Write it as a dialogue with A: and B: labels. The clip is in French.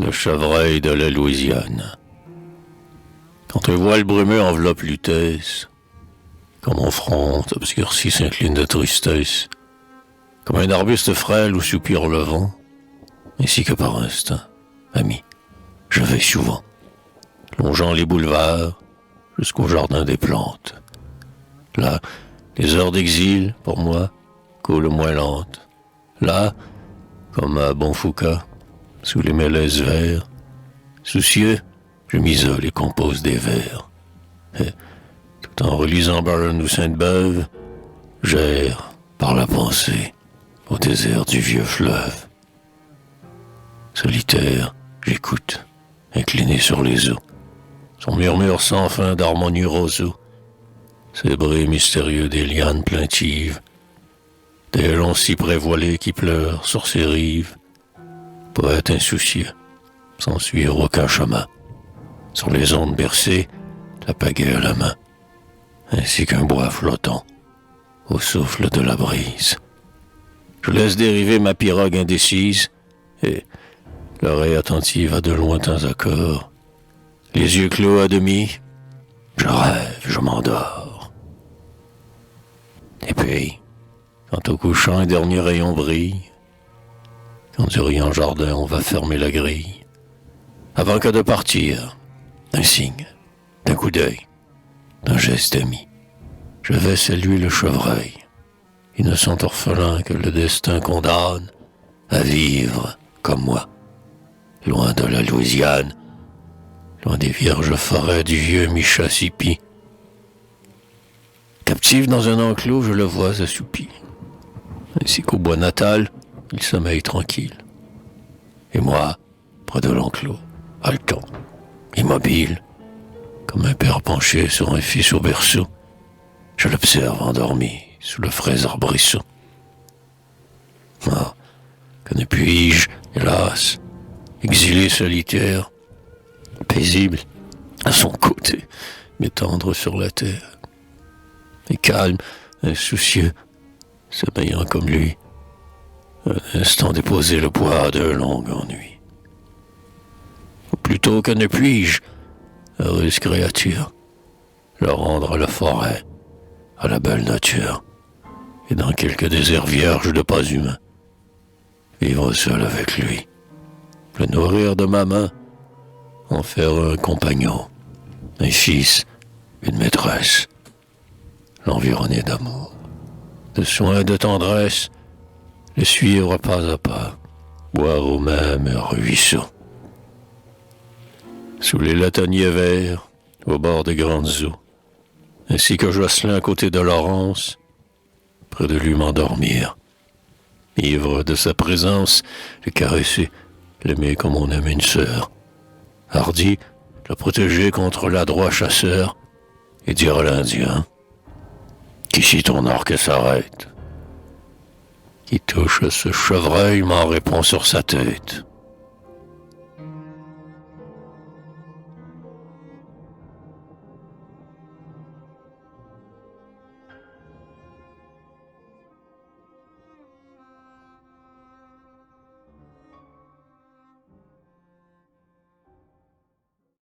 A: Le chevreuil de la Louisiane. Quand un voile brumeux enveloppe lutèce, comme mon front obscurci s'incline de tristesse, comme un arbuste frêle où soupire le vent, ainsi que par instant, ami, je vais souvent, longeant les boulevards jusqu'au jardin des plantes. Là, les heures d'exil, pour moi, coulent moins lentes. Là, comme à Bonfouca, sous les mélèzes verts, soucieux, je m'isole et compose des vers. Et, tout en relisant Byron ou Sainte-Beuve, j'erre par la pensée au désert du vieux fleuve. Solitaire, j'écoute, incliné sur les eaux, son murmure sans fin d'harmonie roseau, ces bruits mystérieux des lianes plaintives, des longs cyprès voilés qui pleurent sur ses rives, poète insoucieux, sans suivre aucun chemin, sur les ondes bercées, la pagaie à la main, ainsi qu'un bois flottant au souffle de la brise. Je laisse dériver ma pirogue indécise et, l'oreille attentive à de lointains accords, les yeux clos à demi, je rêve, je m'endors. Et puis, quand au couchant un dernier rayon brille, quand du riant jardin on va fermer la grille, avant que de partir, d'un signe, d'un coup d'œil, d'un geste ami, je vais saluer le chevreuil, innocent orphelin que le destin condamne à vivre comme moi, loin de la Louisiane, loin des vierges forêts du vieux Michissippi. Captif dans un enclos, je le vois assoupi, ainsi qu'au bois natal, il sommeille tranquille. Et moi, près de l'enclos, haletant, immobile, comme un père penché sur un fils au berceau, je l'observe endormi sous le frais arbrisseau. Ah, que ne puis-je, hélas, exilé solitaire, paisible, à son côté, m'étendre sur la terre, et calme, insoucieux, sommeillant comme lui, un instant déposer le poids d'un long ennui. Ou plutôt que ne puis-je, heureuse créature, le rendre à la forêt, à la belle nature, et dans quelque désert vierge de pas humain, vivre seul avec lui, le nourrir de ma main, en faire un compagnon, un fils, une maîtresse, l'environner d'amour, de soins, de tendresse, le suivre pas à pas, boire au même ruisseau. Sous les lataniers verts, au bord des grandes eaux, ainsi que Jocelyn à côté de Laurence, près de lui m'endormir, ivre de sa présence, le caresser, l'aimer comme on aime une sœur, hardi, le protéger contre l'adroit chasseur, et dire à l'Indien, qu'ici ton arc s'arrête. Qui touche ce chevreuil m'en répond sur sa tête.